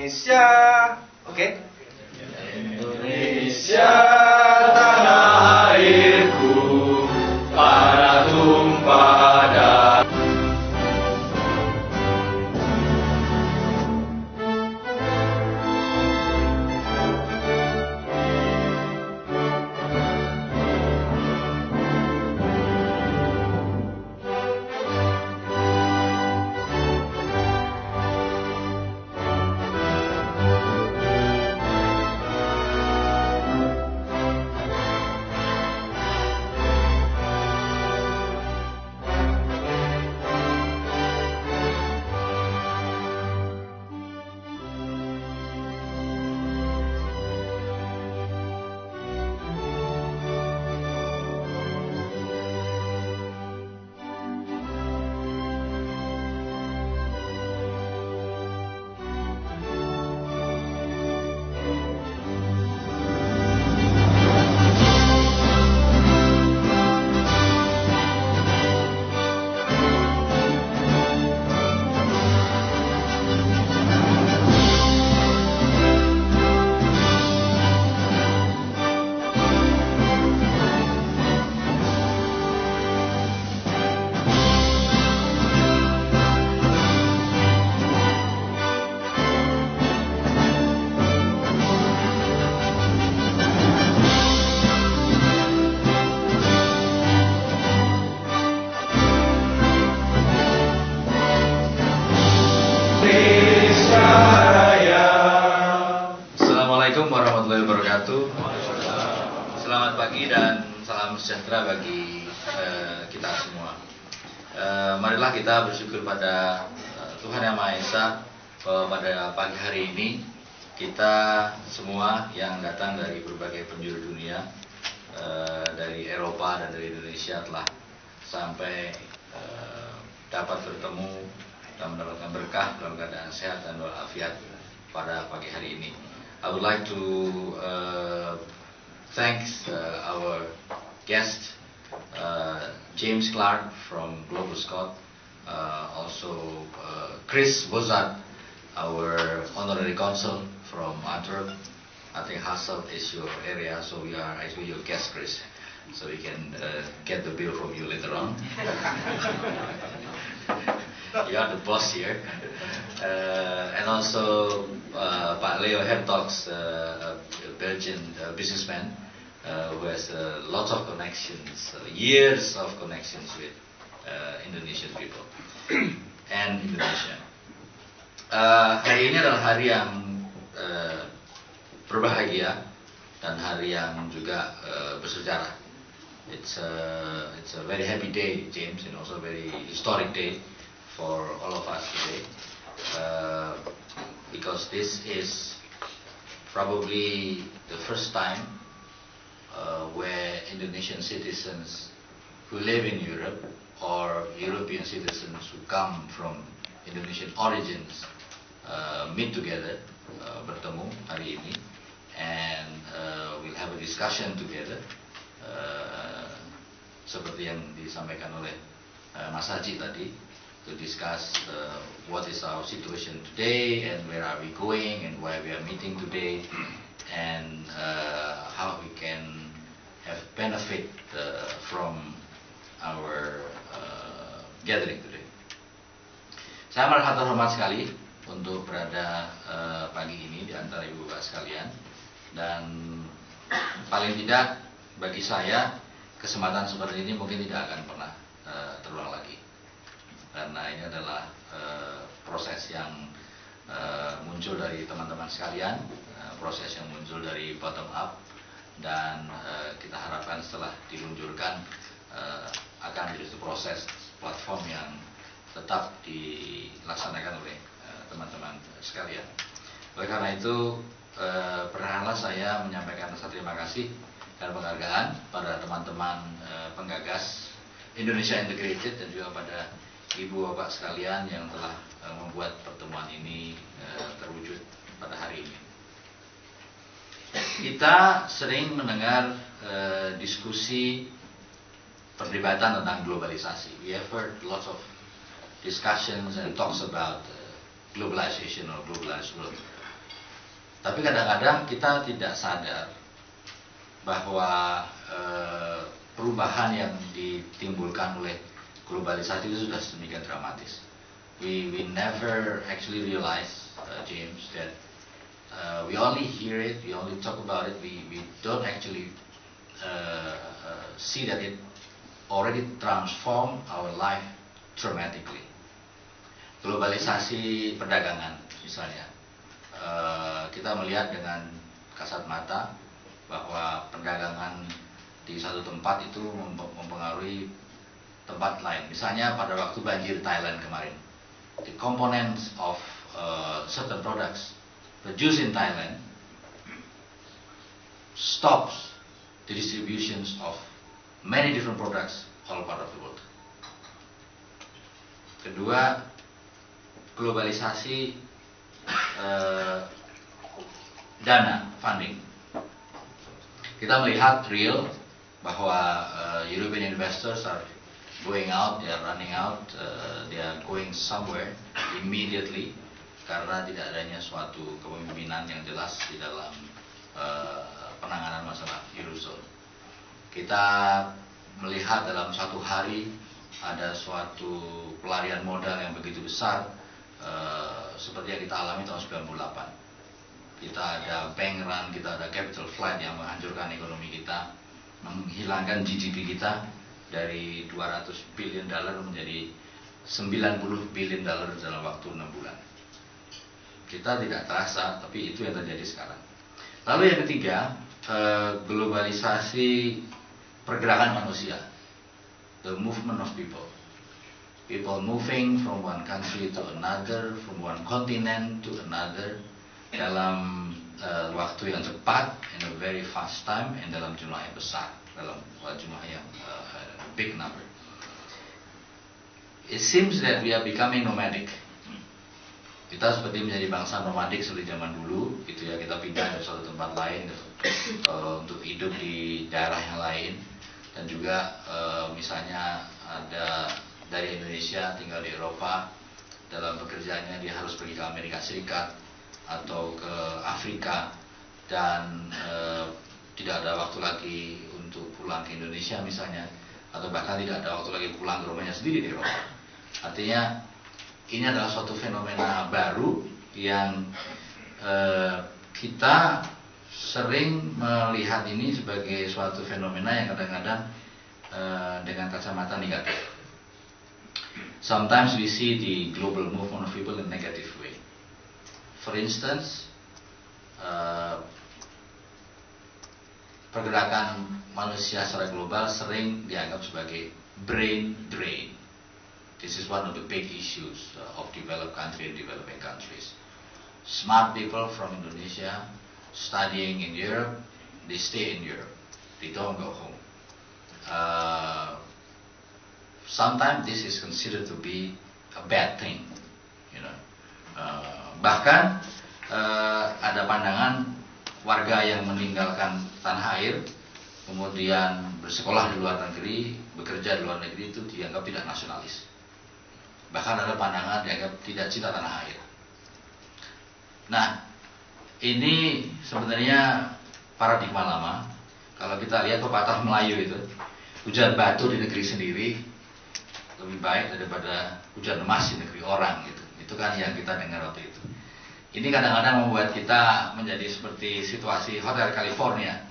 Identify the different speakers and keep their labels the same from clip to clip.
Speaker 1: Indonesia. Oke?
Speaker 2: Indonesia tanah airku, para tumpah darah.
Speaker 3: Assalamualaikum warahmatullahi wabarakatuh. Selamat pagi dan salam sejahtera bagi kita semua. Marilah kita bersyukur pada Tuhan Yang Maha Esa bahwa pada pagi hari ini kita semua yang datang dari berbagai penjuru dunia, dari Eropa dan dari Indonesia telah sampai dapat bertemu dan mendapatkan berkah dalam keadaan sehat dan walafiat pada pagi hari ini. I would like to thank our guest, James Clark from Global Scott, also Chris Bozat, our honorary consul from Antwerp. I think Hasselt is your area, so we are actually your guest, Chris. So we can get the bill from you later on. You are the boss here. And also Pak Leo Hertogs, a Belgian businessman who has lots of connections, years of connections with Indonesian people and Indonesia. Hari ini adalah hari yang berbahagia dan hari yang juga bersejarah. It's a very happy day, James, and also a very historic day for all of us today, because this is probably the first time where Indonesian citizens who live in Europe or European citizens who come from Indonesian origins meet together, bertemu hari ini, and we'll have a discussion together, seperti yang disampaikan oleh Mas Haji tadi, to discuss what is our situation today and where are we going and why we are meeting today, and how we can have benefit from our gathering today. Saya merasa terhormat sekali untuk berada pagi ini di antara ibu bapak sekalian, dan paling tidak bagi saya kesempatan seperti ini mungkin tidak akan pernah terulang lagi, karena ini adalah proses yang muncul dari teman-teman sekalian, proses yang muncul dari bottom up, dan kita harapkan setelah diluncurkan akan menjadi proses platform yang tetap dilaksanakan oleh teman-teman sekalian. Oleh karena itu, perkenankanlah saya menyampaikan rasa terima kasih dan penghargaan pada teman-teman penggagas Indonesia Integrated dan juga pada ibu bapak sekalian yang telah membuat pertemuan ini terwujud pada hari ini. Kita sering mendengar diskusi perdebatan tentang globalisasi. We have heard lots of discussions and talks about globalization or globalized world. Tapi kadang-kadang kita tidak sadar bahwa perubahan yang ditimbulkan oleh globalisasi itu sudah sedemikian dramatis. We never actually realize, James, that we only hear it, we only talk about it, we don't actually see that it already transformed our life dramatically. Globalisasi perdagangan misalnya, kita melihat dengan kasat mata bahwa perdagangan di satu tempat itu mempengaruhi tempat lain. Misalnya pada waktu banjir Thailand kemarin, the components of certain products produced in Thailand stops the distributions of many different products all part of the world. Kedua, globalisasi dana funding. Kita melihat real bahwa European investors are going out, they are running out, they are going somewhere immediately karena tidak adanya suatu kepemimpinan yang jelas di dalam penanganan masalah Eurozone. Kita melihat dalam satu hari ada suatu pelarian modal yang begitu besar seperti yang kita alami tahun 98. Kita ada bank run, kita ada capital flight yang menghancurkan ekonomi kita, menghilangkan GDP kita dari 200 billion dollar menjadi 90 billion dollar dalam waktu 6 bulan. Kita tidak terasa, tapi itu yang terjadi sekarang. Lalu yang ketiga, globalisasi pergerakan manusia, the movement of people. People moving from one country to another, from one continent to another, dalam waktu yang cepat, in a very fast time, and dalam jumlah yang besar, dalam jumlah yang big number. It seems that we are becoming nomadic. Kita seperti menjadi bangsa nomadik seperti zaman dulu, gitu ya, kita pindah dari suatu tempat lain untuk hidup di daerah yang lain, dan juga misalnya ada dari Indonesia tinggal di Eropa, dalam pekerjaannya dia harus pergi ke Amerika Serikat atau ke Afrika, dan tidak ada waktu lagi untuk pulang ke Indonesia misalnya, atau bahkan tidak ada waktu lagi pulang ke rumahnya sendiri di Eropa. Artinya ini adalah suatu fenomena baru yang kita sering melihat ini sebagai suatu fenomena yang kadang-kadang dengan kacamata negatif. Sometimes we see the global movement of people in a negative way. For instance, pergerakan manusia secara global sering dianggap sebagai brain drain. This is one of the big issues of developed countries and developing countries. Smart people from Indonesia studying in Europe, they stay in Europe. They don't go home. Sometimes this is considered to be a bad thing, you know. Bahkan ada pandangan warga yang meninggalkan tanah air, kemudian bersekolah di luar negeri, bekerja di luar negeri, itu dianggap tidak nasionalis. Bahkan ada pandangan dianggap tidak cinta tanah air. Nah, ini sebenarnya paradigma lama. Kalau kita lihat pepatah Melayu itu, hujan batu di negeri sendiri lebih baik daripada hujan emas di negeri orang gitu. Itu kan yang kita dengar waktu itu. Ini kadang-kadang membuat kita menjadi seperti situasi Hotel California.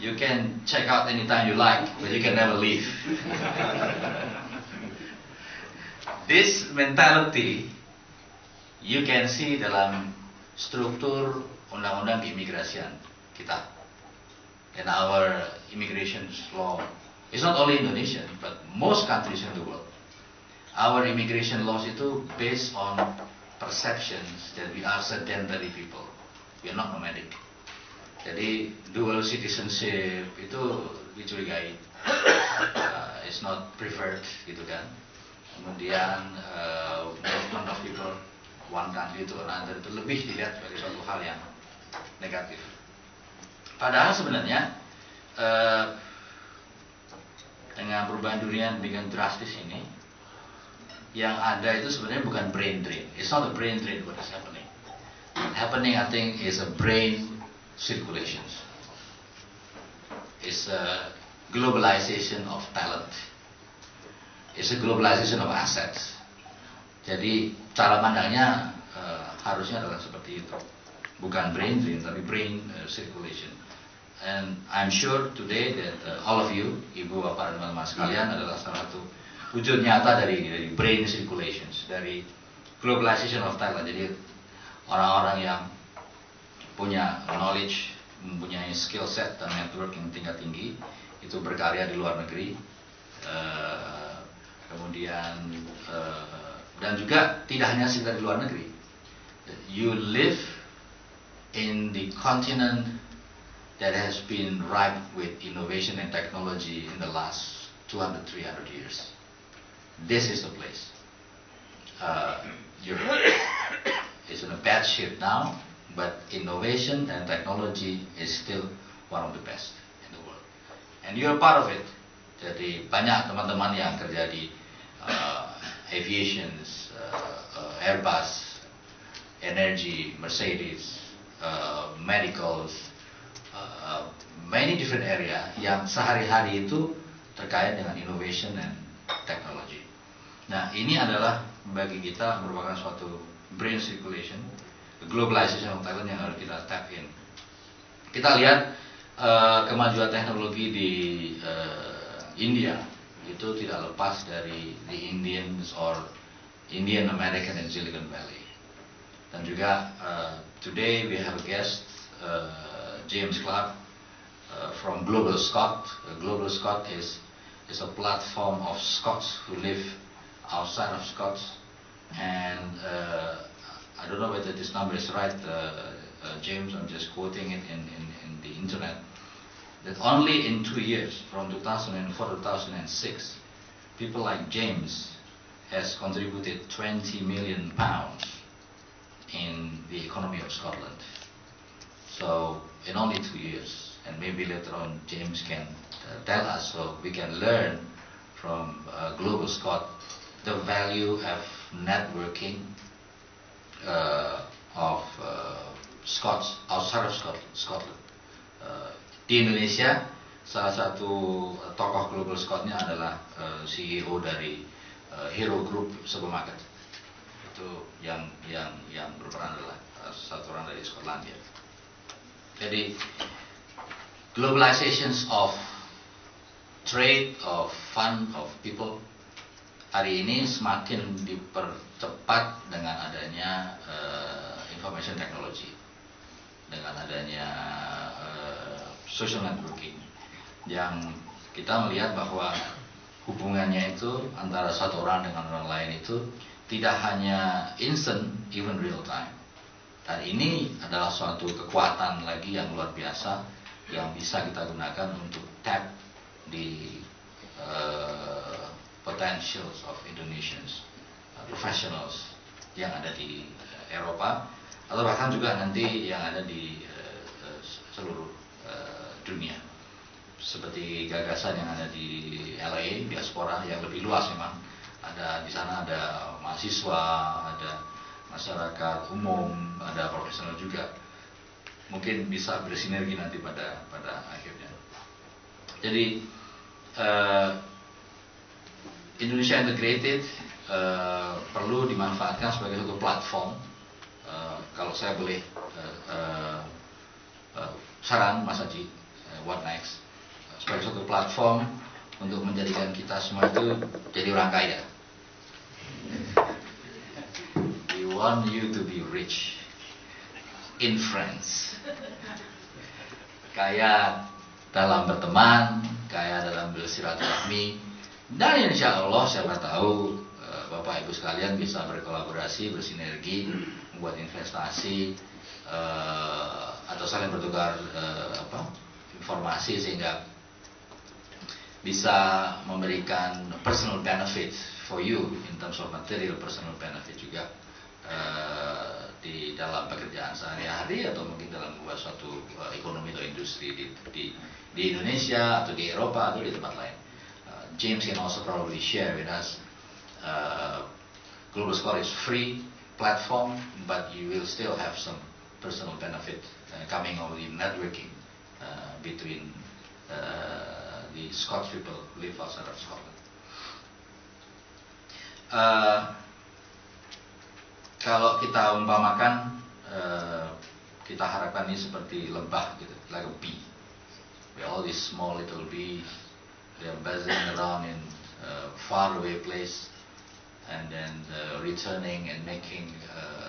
Speaker 3: You can check out anytime you like, but you can never leave. This mentality you can see dalam struktur undang-undang keimigrasian kita. And our immigration law, it's not only Indonesia, but most countries in the world. Our immigration laws itu based on perceptions that we are sedentary people. We are not nomadic. Jadi dual citizenship itu dicurigai, it's not preferred gitu kan. Kemudian movement of people one country to another itu lebih dilihat sebagai suatu hal yang negatif. Padahal sebenarnya dengan perubahan dunia dengan drastis ini, yang ada itu sebenarnya bukan brain drain. It's not a brain drain what is happening. happening, I think, is a brain circulation. It's a globalization of talent. It's a globalization of assets. Jadi cara pandangnya harusnya adalah seperti itu, bukan brain drain tapi brain circulation. And I'm sure today that all of you, ibu, bapak, dan teman-teman sekalian, adalah salah satu wujud nyata dari brain circulations, dari globalization of talent. Jadi orang-orang yang punya knowledge, mempunyai skill set dan network yang tingkat tinggi, itu berkarya di luar negeri, kemudian dan juga tidak hanya sekedar di luar negeri. You live in the continent that has been ripe with innovation and technology in the last 200-300 years. This is the place. Europe is in a bad shape now, but innovation and technology is still one of the best in the world. And you're part of it. Jadi banyak teman-teman yang kerja di aviations, Airbus, energy, Mercedes, medicals, many different area yang sehari-hari itu terkait dengan innovation and technology. Nah, ini adalah bagi kita merupakan suatu brain circulation, globalization of talent yang harus kita tap in. Kita lihat kemajuan teknologi di India itu tidak lepas dari the Indians or Indian American and Silicon Valley. Dan juga today we have a guest, James Clark from Global Scot. Global Scot is a platform of Scots who live outside of Scots, and I don't know whether this number is right, James. I'm just quoting it in the internet. That only in 2 years, from 2004 to 2006, people like James has contributed 20 million pounds in the economy of Scotland. So in only 2 years, and maybe later on James can tell us, so we can learn from Global Scot the value of networking of Scots outside of Scotland. Di Indonesia, salah satu tokoh Global Scot-nya adalah CEO dari Hero Group Supermarket. Itu yang berperan adalah satu orang dari Skotlandia. Jadi globalizations of trade, of fund, of people hari ini semakin dipercepat dengan adanya information technology, dengan adanya social networking, yang kita melihat bahwa hubungannya itu antara satu orang dengan orang lain itu tidak hanya instant, even real time. Dan ini adalah suatu kekuatan lagi yang luar biasa yang bisa kita gunakan untuk tap di potentials of Indonesians, professionals yang ada di Eropa, atau bahkan juga nanti yang ada di seluruh dunia. Seperti gagasan yang ada di LA, diaspora yang lebih luas memang. Ada di sana, ada mahasiswa, ada masyarakat umum, ada profesional juga. Mungkin bisa bersinergi nanti pada akhirnya. Jadi Indonesia Integrated perlu dimanfaatkan sebagai satu platform. Kalau saya boleh saran Mas Haji, what next? Sebagai suatu platform untuk menjadikan kita semua itu jadi orang kaya. We want you to be rich in friends. Kaya dalam berteman, kaya dalam bersilaturahmi, dan insya Allah siapa tahu Bapak Ibu sekalian bisa berkolaborasi, bersinergi, membuat investasi atau saling bertukar informasi sehingga bisa memberikan personal benefit for you in terms of material personal benefit juga di dalam pekerjaan sehari-hari atau mungkin dalam membuat suatu ekonomi atau industri di Indonesia atau di Eropa atau di tempat lain. James can also probably share with us. Global Scot is free platform, but you will still have some personal benefit coming out in networking between the Scots people who live outside of Scotland. Kalau kita umpamakan, kita harapkan ini seperti lebah gitu, like a bee. All these small little bees, they are buzzing around in far away place, and then returning and making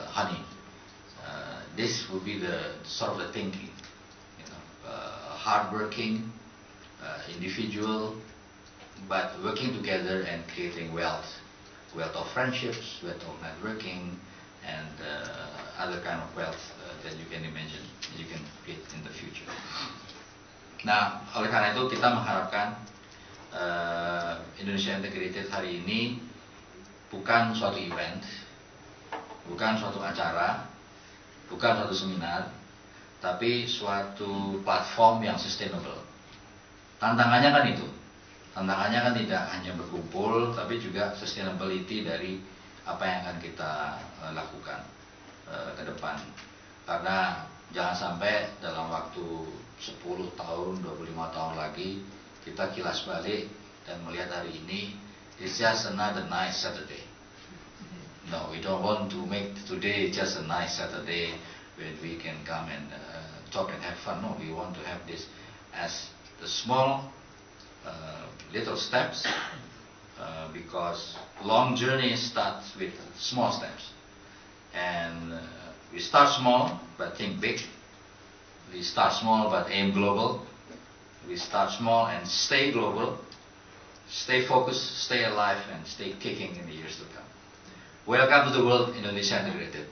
Speaker 3: honey. This would be the sort of the thinking, hardworking individual, but working together and creating wealth of friendships, wealth of networking, and other kind of wealth that you can imagine, you can create in the future. Nah, oleh karena itu kita mengharapkan Indonesia Integrated hari ini bukan suatu event, bukan suatu acara, bukan suatu seminar, tapi suatu platform yang sustainable. Tantangannya kan itu. Tantangannya kan tidak hanya berkumpul, tapi juga sustainability dari apa yang akan kita lakukan ke depan. Karena jangan sampai dalam waktu 10 tahun, 25 tahun lagi kita kilas balik dan melihat hari ini it's just another nice Saturday. No, we don't want to make today just a nice Saturday when we can come and talk and have fun. No, we want to have this as the small little steps, because long journey starts with small steps, and we start small but think big. We start small but aim global. We start small and stay global, stay focused, stay alive, and stay kicking in the years to come. Welcome to the World Indonesia Integrated.